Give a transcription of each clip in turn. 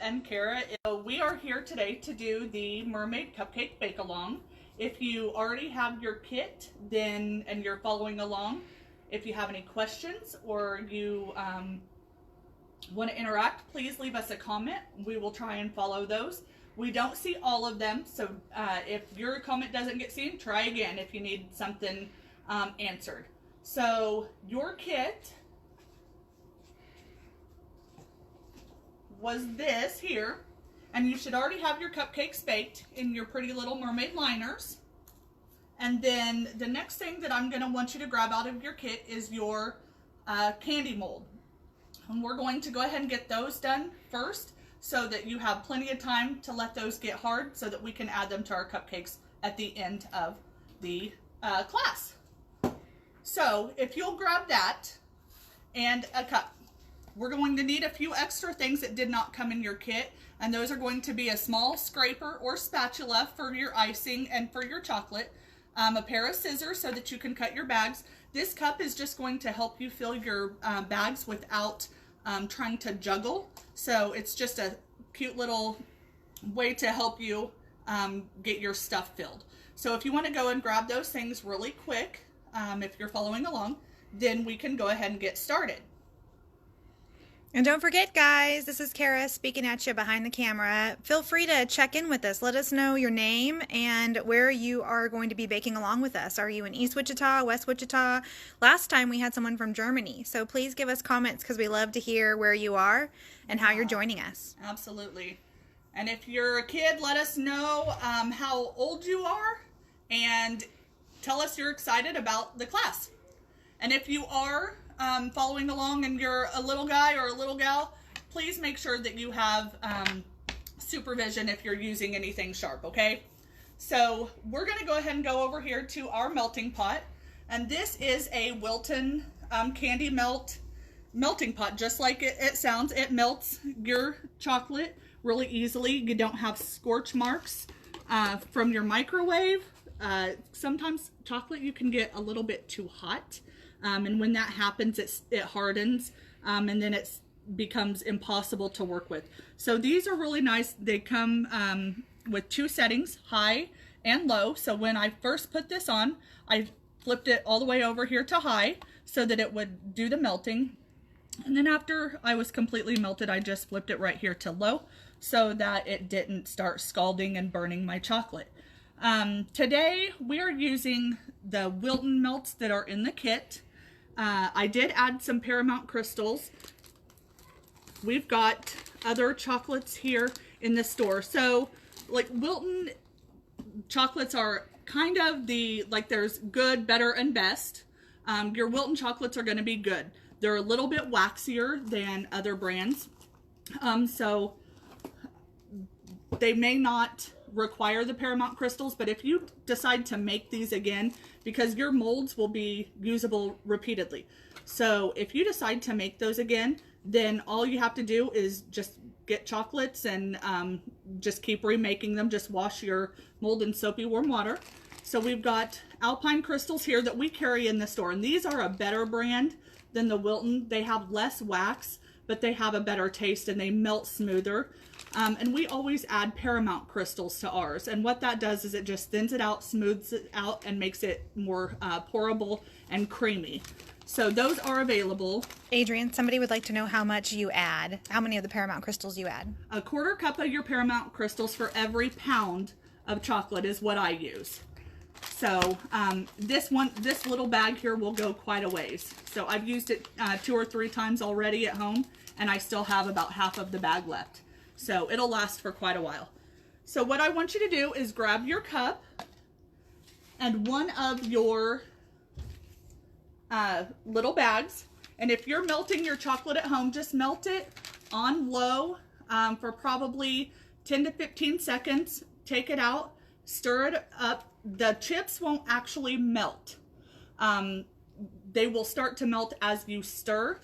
and Kara. So we are here today to do the Mermaid Cupcake Bake Along. If you already have your kit and you're following along, if you have any questions or you want to interact, please leave us a comment. We will try and follow those. We don't see all of them, so if your comment doesn't get seen, try again if you need something answered. So your kit was this here, and you should already have your cupcakes baked in your pretty little mermaid liners. And then the next thing that I'm going to want you to grab out of your kit is your candy mold. And we're going to go ahead and get those done first so that you have plenty of time to let those get hard so that we can add them to our cupcakes at the end of the class. So if you'll grab that and a cup. We're going to need a few extra things that did not come in your kit, and those are going to be a small scraper or spatula for your icing and for your chocolate, a pair of scissors so that you can cut your bags. This cup is just going to help you fill your bags without trying to juggle, so it's just a cute little way to help you get your stuff filled. So if you want to go and grab those things really quick, if you're following along, then we can go ahead and get started. And don't forget, guys, this is Kara speaking at you behind the camera. Feel free to check in with us. Let us know your name and where you are going to be baking along with us. Are you in East Wichita, West Wichita? Last time we had someone from Germany. So please give us comments because we love to hear where you are and how you're joining us. Absolutely. And if you're a kid, let us know how old you are and tell us you're excited about the class. And if you are following along and you're a little guy or a little gal, please make sure that you have supervision if you're using anything sharp, okay? So we're going to go ahead and go over here to our melting pot, and this is a Wilton candy melting pot. Just like it sounds, it melts your chocolate really easily. You don't have scorch marks from your microwave. Sometimes chocolate you can get a little bit too hot. And when that happens, it hardens, and then it becomes impossible to work with. So these are really nice. They come with two settings, high and low. So when I first put this on, I flipped it all the way over here to high so that it would do the melting. And then after I was completely melted, I just flipped it right here to low so that it didn't start scalding and burning my chocolate. Today we are using the Wilton melts that are in the kit. I did add some Paramount crystals. We've got other chocolates here in the store. So like Wilton chocolates are kind of there's good, better, and best. Your Wilton chocolates are going to be good. They're a little bit waxier than other brands. So they may not require the Paramount crystals, but if you decide to make these again, because your molds will be usable repeatedly, so if you decide to make those again, then all you have to do is just get chocolates and just keep remaking them. Just wash your mold in soapy warm water. So we've got Alpine crystals here that we carry in the store, and these are a better brand than the Wilton. They have less wax, but they have a better taste and they melt smoother. And we always add Paramount crystals to ours. And what that does is it just thins it out, smooths it out, and makes it more pourable and creamy. So those are available. Adrienne, somebody would like to know how much you add. How many of the Paramount crystals you add? A quarter cup of your Paramount crystals for every pound of chocolate is what I use. So this little bag here will go quite a ways. So I've used it 2 or 3 times already at home, and I still have about half of the bag left. So it'll last for quite a while. So what I want you to do is grab your cup and one of your little bags. And if you're melting your chocolate at home, just melt it on low for probably 10 to 15 seconds. Take it out, stir it up. The chips won't actually melt. They will start to melt as you stir.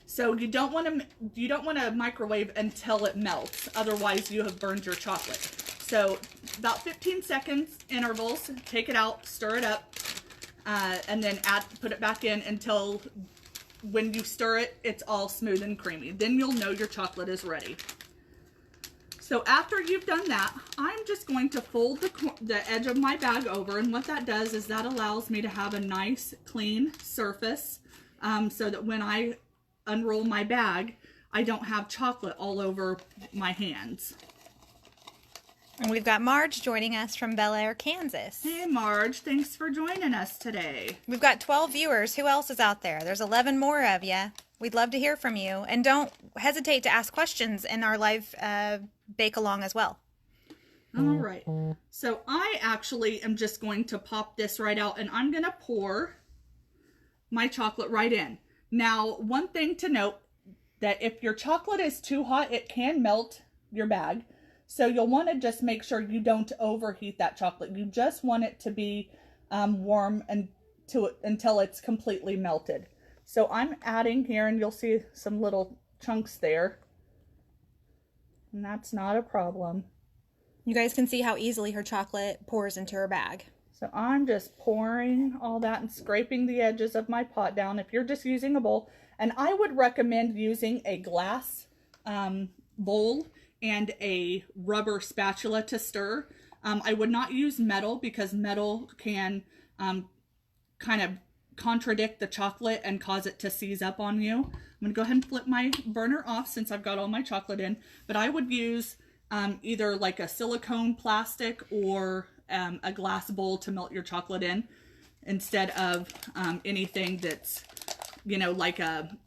So you don't want to microwave until it melts. Otherwise, you have burned your chocolate. So about 15 seconds intervals. Take it out, stir it up, and then put it back in until when you stir it, it's all smooth and creamy. Then you'll know your chocolate is ready. So after you've done that, I'm just going to fold the edge of my bag over, and what that does is that allows me to have a nice clean surface so that when I unroll my bag, I don't have chocolate all over my hands. And we've got Marge joining us from Bel Air, Kansas. Hey Marge, thanks for joining us today. We've got 12 viewers. Who else is out there? There's 11 more of you. We'd love to hear from you. And don't hesitate to ask questions in our live bake along as well. All right. So I actually am just going to pop this right out, and I'm going to pour my chocolate right in. Now, one thing to note, that if your chocolate is too hot, it can melt your bag. So you'll want to just make sure you don't overheat that chocolate. You just want it to be warm until it's completely melted. So I'm adding here, and you'll see some little chunks there. And that's not a problem. You guys can see how easily her chocolate pours into her bag. So I'm just pouring all that and scraping the edges of my pot down. If you're just using a bowl, and I would recommend using a glass bowl and a rubber spatula to stir. I would not use metal because metal can kind of contradict the chocolate and cause it to seize up on you. I'm going to go ahead and flip my burner off since I've got all my chocolate in, but I would use either like a silicone plastic or a glass bowl to melt your chocolate in instead of anything that's, you know, like a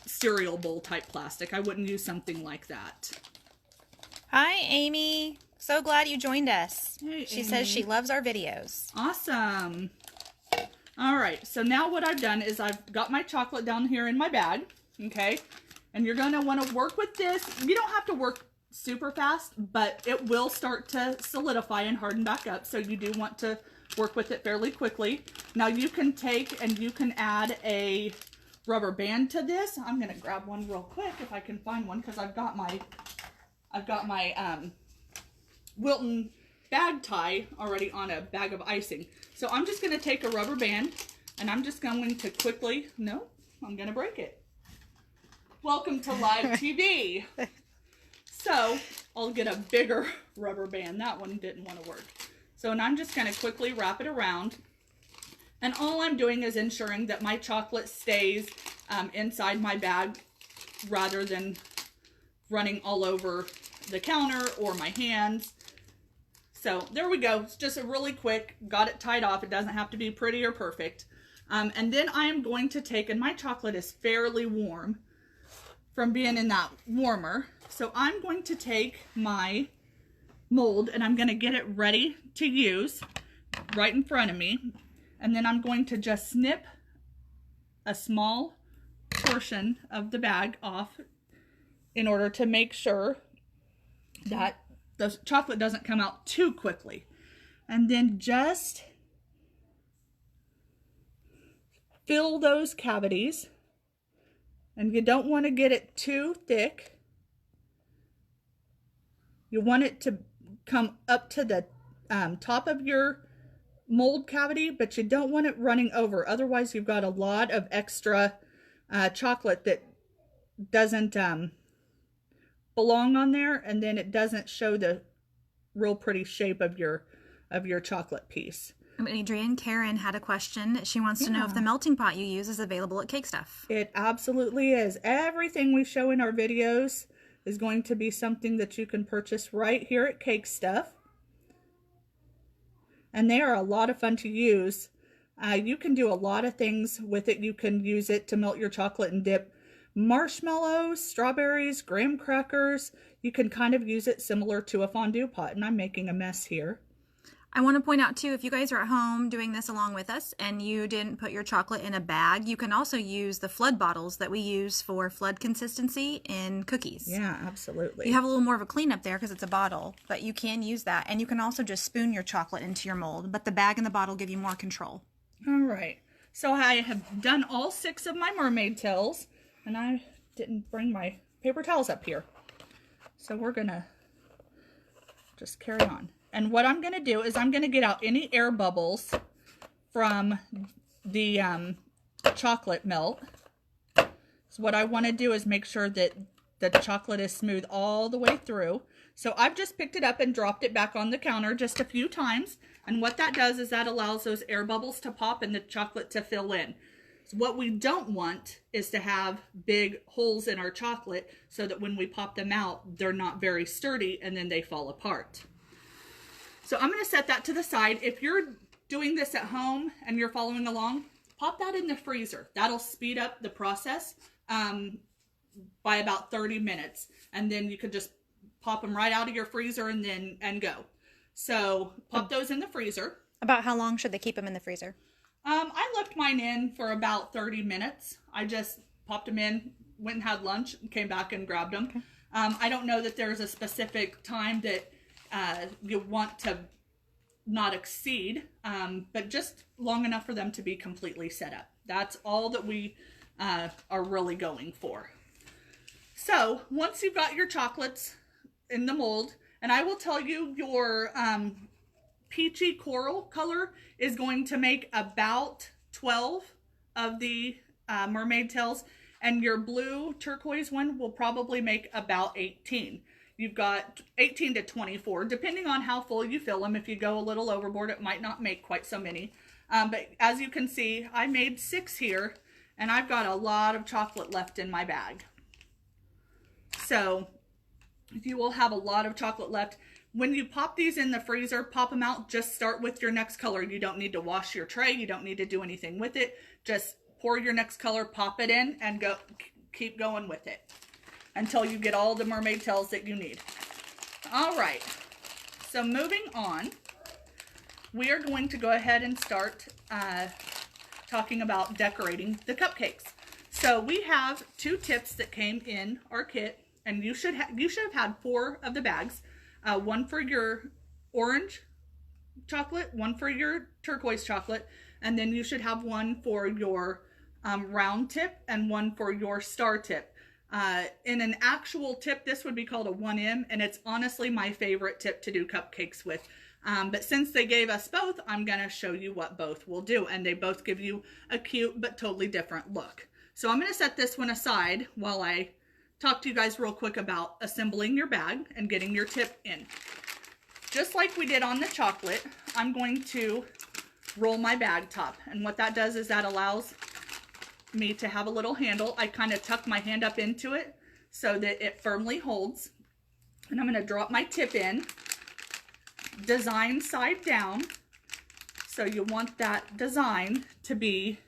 cereal bowl type plastic. I wouldn't use something like that. Hi, Amy. So glad you joined us. Hey, she says she loves our videos. Awesome. All right, so now what I've done is I've got my chocolate down here in my bag, okay? And you're gonna wanna work with this. You don't have to work super fast, but it will start to solidify and harden back up, so you do want to work with it fairly quickly. Now you can take and you can add a rubber band to this. I'm gonna grab one real quick if I can find one, because I've got my Wilton bag tie already on a bag of icing. So I'm just gonna take a rubber band and I'm just going to quickly, no, I'm gonna break it. Welcome to live TV. So I'll get a bigger rubber band. That one didn't want to work. So, and I'm just gonna quickly wrap it around. And all I'm doing is ensuring that my chocolate stays inside my bag rather than running all over the counter or my hands. So there we go. It's just a really quick, got it tied off. It doesn't have to be pretty or perfect. And then I am going to take, and my chocolate is fairly warm from being in that warmer. So I'm going to take my mold and I'm going to get it ready to use right in front of me. And then I'm going to just snip a small portion of the bag off in order to make sure that the chocolate doesn't come out too quickly. And then just fill those cavities. And you don't want to get it too thick. You want it to come up to the top of your mold cavity, but you don't want it running over. Otherwise, you've got a lot of extra chocolate that doesn't belong on there, and then it doesn't show the real pretty shape of your chocolate piece. Adrienne, Karen had a question. She wants to know if the melting pot you use is available at Cake Stuff. It absolutely is. Everything we show in our videos is going to be something that you can purchase right here at Cake Stuff. And they are a lot of fun to use. You can do a lot of things with it. You can use it to melt your chocolate and dip marshmallows, strawberries, graham crackers. You can kind of use it similar to a fondue pot. And I'm making a mess here. I want to point out too, if you guys are at home doing this along with us and you didn't put your chocolate in a bag, you can also use the flood bottles that we use for flood consistency in cookies. Yeah, absolutely. You have a little more of a cleanup there because it's a bottle, but you can use that. And you can also just spoon your chocolate into your mold, but the bag and the bottle give you more control. All right. So I have done all 6 of my mermaid tails, and I didn't bring my paper towels up here. So we're going to just carry on. And what I'm going to do is I'm going to get out any air bubbles from the chocolate melt. So what I want to do is make sure that that the chocolate is smooth all the way through. So I've just picked it up and dropped it back on the counter just a few times. And what that does is that allows those air bubbles to pop and the chocolate to fill in. So what we don't want is to have big holes in our chocolate so that when we pop them out, they're not very sturdy and then they fall apart. So I'm going to set that to the side. If you're doing this at home and you're following along, pop that in the freezer. That'll speed up the process by about 30 minutes. And then you could just pop them right out of your freezer and go. So pop those in the freezer. About how long should they keep them in the freezer? I left mine in for about 30 minutes. I just popped them in, went and had lunch, and came back and grabbed them. Okay. I don't know that there's a specific time that you want to not exceed, but just long enough for them to be completely set up. That's all that we are really going for. So once you've got your chocolates in the mold, and I will tell you your peachy coral color is going to make about 12 of the mermaid tails, and your blue turquoise one will probably make about 18. You've got 18 to 24, depending on how full you fill them. If you go a little overboard, it might not make quite so many. But as you can see, I made 6 here, and I've got a lot of chocolate left in my bag. So you will have a lot of chocolate left. When you pop these in the freezer, pop them out, just start with your next color. You don't need to wash your tray. You don't need to do anything with it. Just pour your next color, pop it in, and go. Keep going with it until you get all the mermaid tails that you need. All right, so moving on, we are going to go ahead and start talking about decorating the cupcakes. So we have 2 tips that came in our kit, and you should have had 4 of the bags. One for your orange chocolate, one for your turquoise chocolate, and then you should have one for your round tip and one for your star tip. In an actual tip, this would be called a 1M, and it's honestly my favorite tip to do cupcakes with. But since they gave us both, I'm going to show you what both will do, and they both give you a cute but totally different look. So I'm going to set this one aside while I talk to you guys real quick about assembling your bag and getting your tip in. Just like we did on the chocolate, I'm going to roll my bag top, and what that does is that allows me to have a little handle. I kind of tuck my hand up into it so that it firmly holds, and I'm going to drop my tip in, design side down. So you want that design to be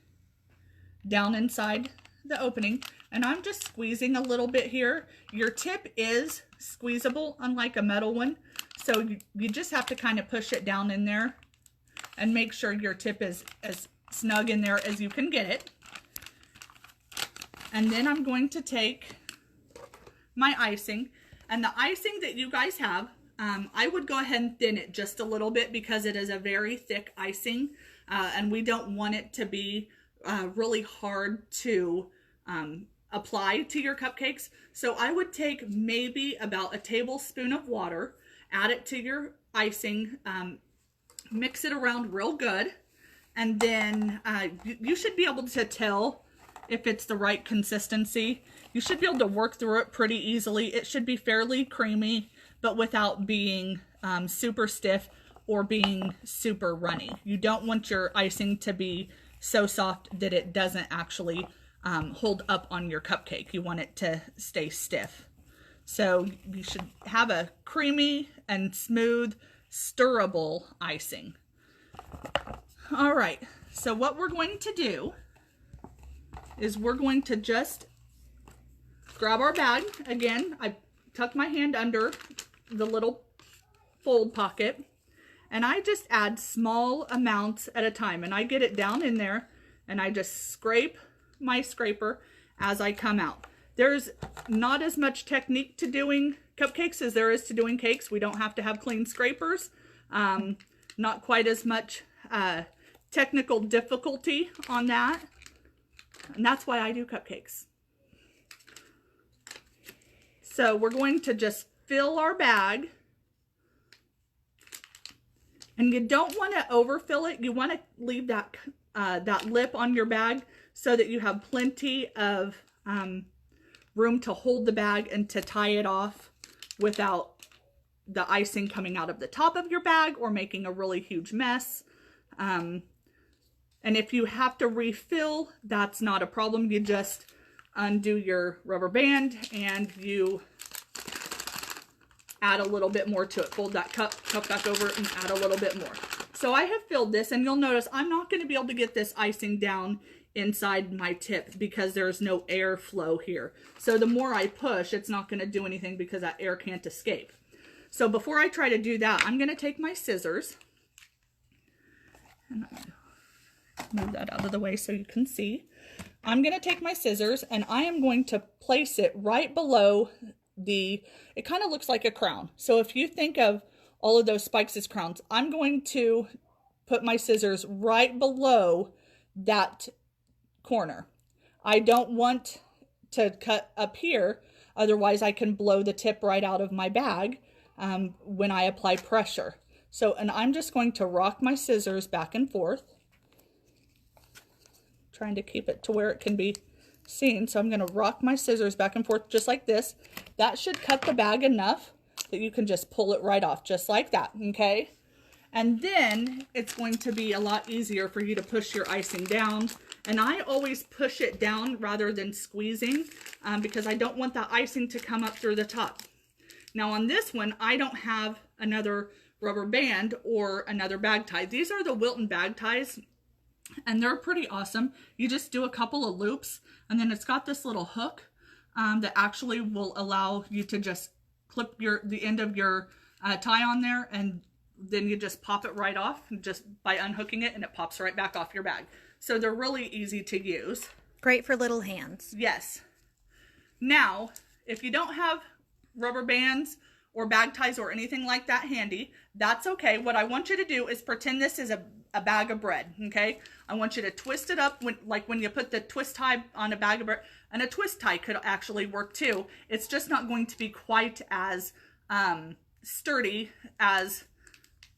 down inside the opening, and I'm just squeezing a little bit here. Your tip is squeezable, unlike a metal one, so you just have to kind of push it down in there and make sure your tip is as snug in there as you can get it. And then I'm going to take my icing, and the icing that you guys have, I would go ahead and thin it just a little bit because it is a very thick icing, and we don't want it to be really hard to apply to your cupcakes. So I would take maybe about a tablespoon of water, add it to your icing, mix it around real good, and then you should be able to tell if it's the right consistency. You should be able to work through it pretty easily. It should be fairly creamy, but without being super stiff or being super runny. You don't want your icing to be so soft that it doesn't actually hold up on your cupcake. You want it to stay stiff. So you should have a creamy and smooth, stirrable icing. All right, so what we're going to do is we're going to just grab our bag. Again, I tuck my hand under the little fold pocket, and I just add small amounts at a time, and I get it down in there, and I just scrape my scraper as I come out. There's not as much technique to doing cupcakes as there is to doing cakes. We don't have to have clean scrapers. Not quite as much technical difficulty on that. And that's why I do cupcakes. So we're going to just fill our bag. And you don't want to overfill it. You want to leave that that lip on your bag so that you have plenty of room to hold the bag and to tie it off without the icing coming out of the top of your bag or making a really huge mess. And if you have to refill, that's not a problem. You just undo your rubber band and you add a little bit more to it. Fold that cup back over and add a little bit more. So I have filled this, and you'll notice I'm not going to be able to get this icing down inside my tip because there's no air flow here. So the more I push, it's not going to do anything because that air can't escape. So before I try to do that, I'm going to take my scissors, and I'm going to move that out of the way so you can see. I'm going to take my scissors and I am going to place it right below it kind of looks like a crown. So if you think of all of those spikes as crowns, I'm going to put my scissors right below that corner. I don't want to cut up here, otherwise I can blow the tip right out of my bag when I apply pressure. So, and I'm just going to rock my scissors back and forth, trying to keep it to where it can be seen. So I'm going to rock my scissors back and forth just like this. That should cut the bag enough that you can just pull it right off just like that, okay? And then it's going to be a lot easier for you to push your icing down. And I always push it down rather than squeezing because I don't want the icing to come up through the top. Now on this one, I don't have another rubber band or another bag tie. These are the Wilton bag ties, and they're pretty awesome. You just do a couple of loops, and then it's got this little hook that actually will allow you to just clip the end of your tie on there, and then you just pop it right off just by unhooking it, and it pops right back off your bag. So they're really easy to use. Great for little hands. Yes. Now, if you don't have rubber bands or bag ties or anything like that handy, that's okay. What I want you to do is pretend this is a bag of bread, okay? I want you to twist it up like when you put the twist tie on a bag of bread, and a twist tie could actually work too. It's just not going to be quite as sturdy as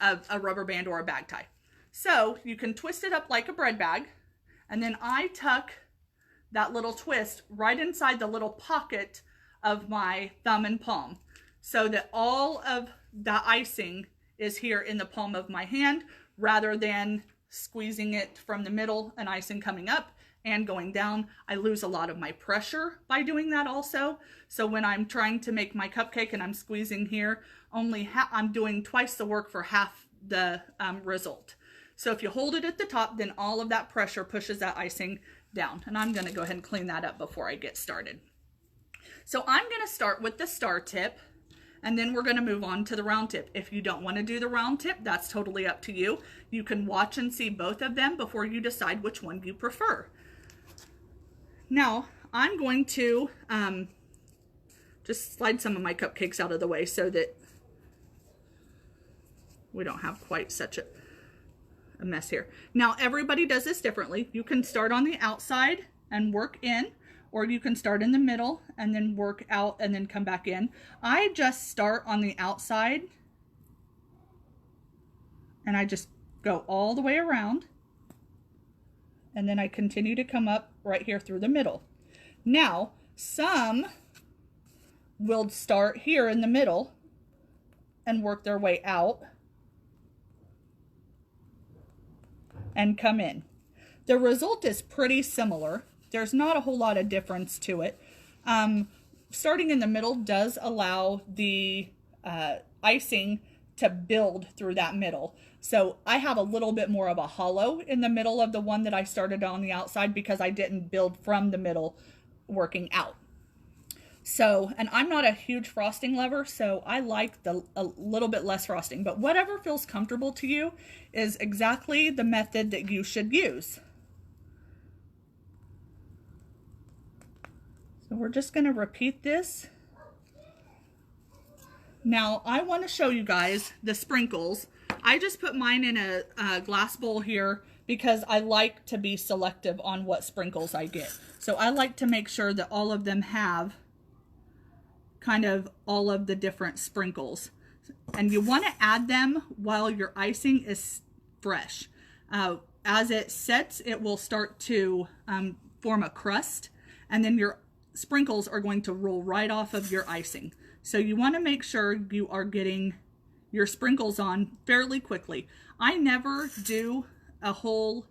a rubber band or a bag tie. So you can twist it up like a bread bag, and then I tuck that little twist right inside the little pocket of my thumb and palm, so that all of the icing is here in the palm of my hand, rather than squeezing it from the middle and icing coming up and going down. I lose a lot of my pressure by doing that also. So when I'm trying to make my cupcake and I'm squeezing here, I'm doing twice the work for half the result. So if you hold it at the top, then all of that pressure pushes that icing down. And I'm going to go ahead and clean that up before I get started. So I'm going to start with the star tip, and then we're going to move on to the round tip. If you don't want to do the round tip, that's totally up to you. You can watch and see both of them before you decide which one you prefer. Now, I'm going to just slide some of my cupcakes out of the way so that we don't have quite such a mess here. Now, everybody does this differently. You can start on the outside and work in, or you can start in the middle and then work out and then come back in. I just start on the outside and I just go all the way around, and then I continue to come up right here through the middle. Now, some will start here in the middle and work their way out and come in. The result is pretty similar. There's not a whole lot of difference to it. Starting in the middle does allow the icing to build through that middle. So I have a little bit more of a hollow in the middle of the one that I started on the outside because I didn't build from the middle working out. So, and I'm not a huge frosting lover, so I like a little bit less frosting, but whatever feels comfortable to you is exactly the method that you should use. So we're just going to repeat this. Now I want to show you guys the sprinkles. I just put mine in a glass bowl here because I like to be selective on what sprinkles I get. So I like to make sure that all of them have kind of all of the different sprinkles. And you want to add them while your icing is fresh. As it sets, it will start to form a crust, and then your sprinkles are going to roll right off of your icing. So you want to make sure you are getting your sprinkles on fairly quickly. I never do a whole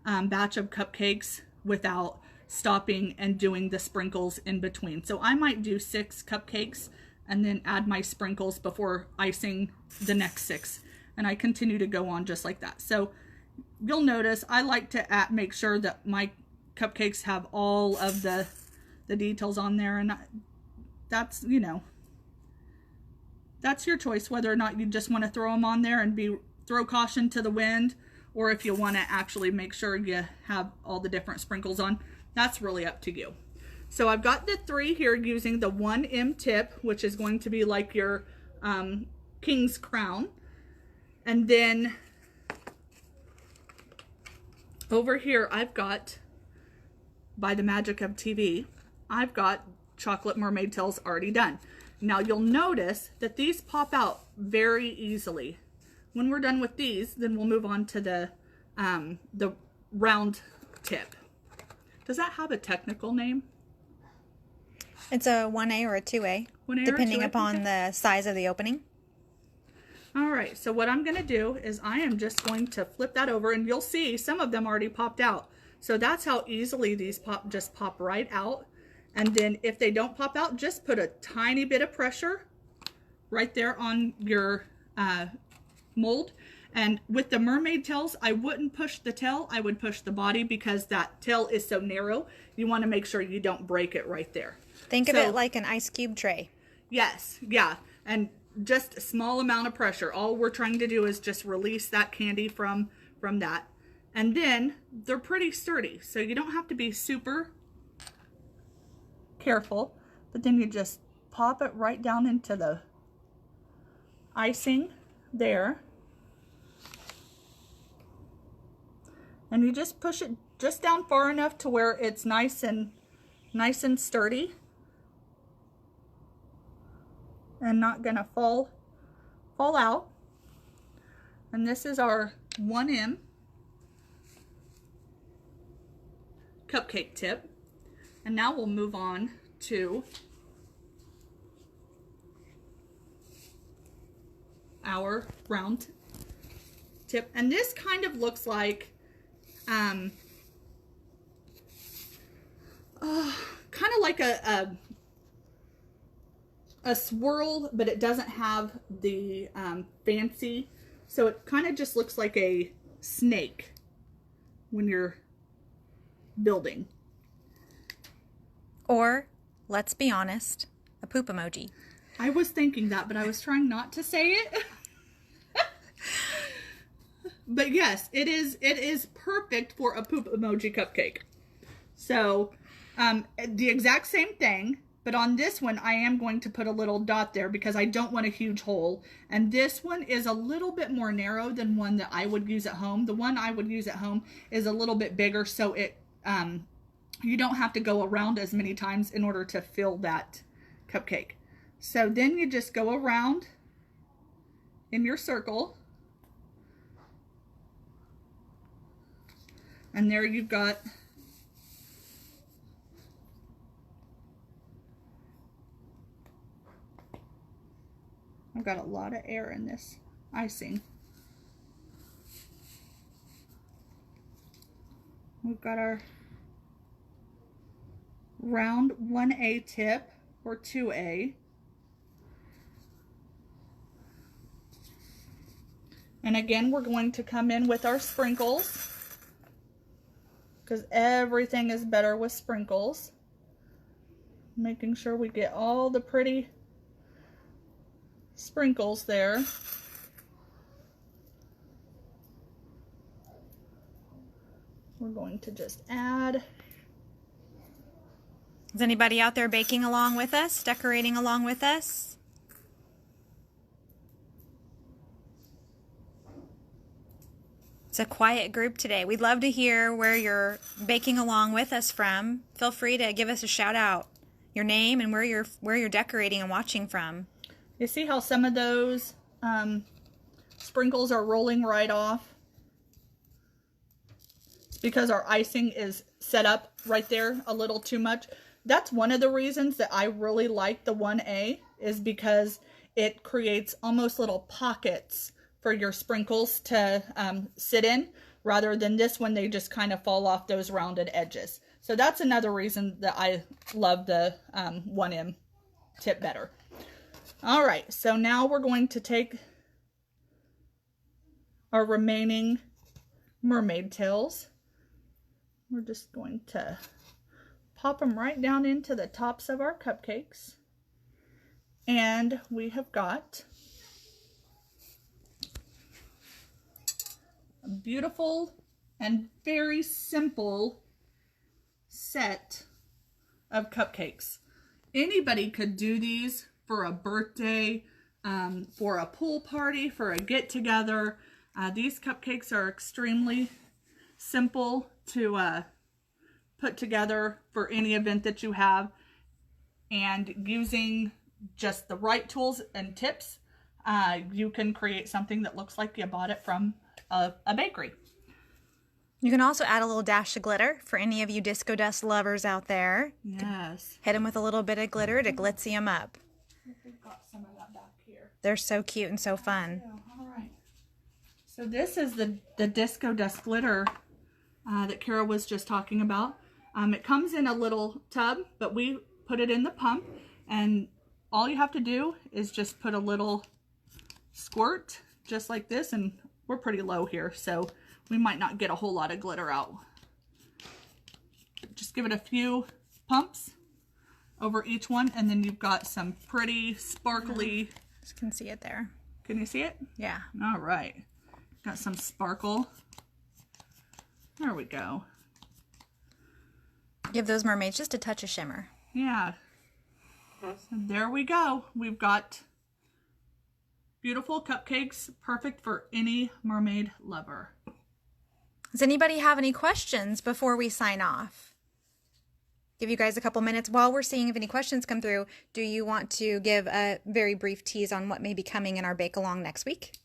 batch of cupcakes without stopping and doing the sprinkles in between. So I might do 6 cupcakes and then add my sprinkles before icing the next 6. And I continue to go on just like that. So you'll notice I like to make sure that my cupcakes have all of the details on there. And that's, you know, that's your choice whether or not you just want to throw them on there and throw caution to the wind, or if you want to actually make sure you have all the different sprinkles on. That's really up to you. So I've got the 3 here using the 1M tip, which is going to be like your king's crown. And then over here I've got, by the magic of TV, I've got chocolate mermaid tails already done. Now you'll notice that these pop out very easily. When we're done with these, then we'll move on to the round tip. Does that have a technical name? It's a 1A or a 2A, 1A depending or 2A? upon Okay. the size of the opening. All right, so what I'm gonna do is I am just going to flip that over, and you'll see some of them already popped out. So that's how easily these just pop right out. And then if they don't pop out, just put a tiny bit of pressure right there on your mold. And with the mermaid tails, I wouldn't push the tail, I would push the body, because that tail is so narrow. You want to make sure you don't break it right there. Think of it like an ice cube tray. Yes, yeah, and just a small amount of pressure. All we're trying to do is just release that candy from that. And then they're pretty sturdy, so you don't have to be super careful, but then you just pop it right down into the icing there. And you just push it just down far enough to where it's nice and sturdy and not gonna fall out. And this is our 1M cupcake tip. And now we'll move on to our round tip. And this kind of looks like kind of like a swirl, but it doesn't have the fancy. So it kind of just looks like a snake when you're building. Or, let's be honest, a poop emoji. I was thinking that, but I was trying not to say it. But yes, it is perfect for a poop emoji cupcake. So the exact same thing, but on this one I am going to put a little dot there because I don't want a huge hole. And this one is a little bit more narrow than one that I would use at home. The one I would use at home is a little bit bigger, so it you don't have to go around as many times in order to fill that cupcake. So then you just go around in your circle. And there you've got I've got a lot of air in this icing. We've got our round 1A tip or 2A. And again, we're going to come in with our sprinkles, because everything is better with sprinkles. Making sure we get all the pretty sprinkles there. We're going to just add. Is anybody out there baking along with us, decorating along with us? It's a quiet group today. We'd love to hear where you're baking along with us from. Feel free to give us a shout out, your name and where you're decorating and watching from. You see how some of those sprinkles are rolling right off? It's because our icing is set up right there a little too much. That's one of the reasons that I really like the 1A, is because it creates almost little pockets for your sprinkles to sit in, rather than this one, they just kind of fall off those rounded edges. So that's another reason that I love the 1M tip better. All right, so now we're going to take our remaining mermaid tails. We're just going to pop them right down into the tops of our cupcakes. And we have got a beautiful and very simple set of cupcakes. Anybody could do these for a birthday, for a pool party, for a get-together. These cupcakes are extremely simple to put together for any event that you have, and using just the right tools and tips, you can create something that looks like you bought it from a bakery. You can also add a little dash of glitter for any of you disco dust lovers out there. Yes. Hit them with a little bit of glitter to glitzy them up. We've got some of that back here. They're so cute and so fun. Yeah, all right. So this is the disco dust glitter that Kara was just talking about. It comes in a little tub, but we put it in the pump, and all you have to do is just put a little squirt just like this, and we're pretty low here, so we might not get a whole lot of glitter out. Just give it a few pumps over each one, and then you've got some pretty sparkly. Just can see it there. Can you see it? Yeah. All right. Got some sparkle. There we go. Give those mermaids just a touch of shimmer. Yeah. So there we go. We've got beautiful cupcakes, perfect for any mermaid lover. Does anybody have any questions before we sign off? Give you guys a couple minutes while we're seeing if any questions come through. Do you want to give a very brief tease on what may be coming in our bake-along next week?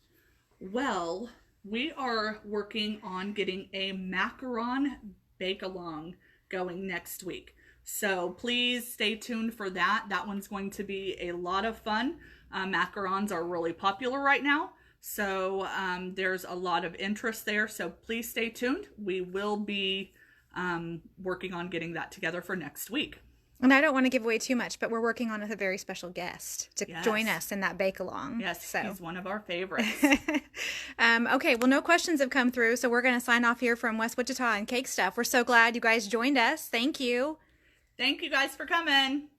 Well, we are working on getting a macaron bake-along going next week. So please stay tuned for that. That one's going to be a lot of fun. Macarons are really popular right now. So there's a lot of interest there. So please stay tuned. We will be working on getting that together for next week. And I don't want to give away too much, but we're working on a very special guest to Yes. join us in that bake-along. Yes, so. he's one of our favorites. Okay, well, no questions have come through, so we're going to sign off here from West Wichita and Cake Stuff. We're so glad you guys joined us. Thank you. Thank you guys for coming.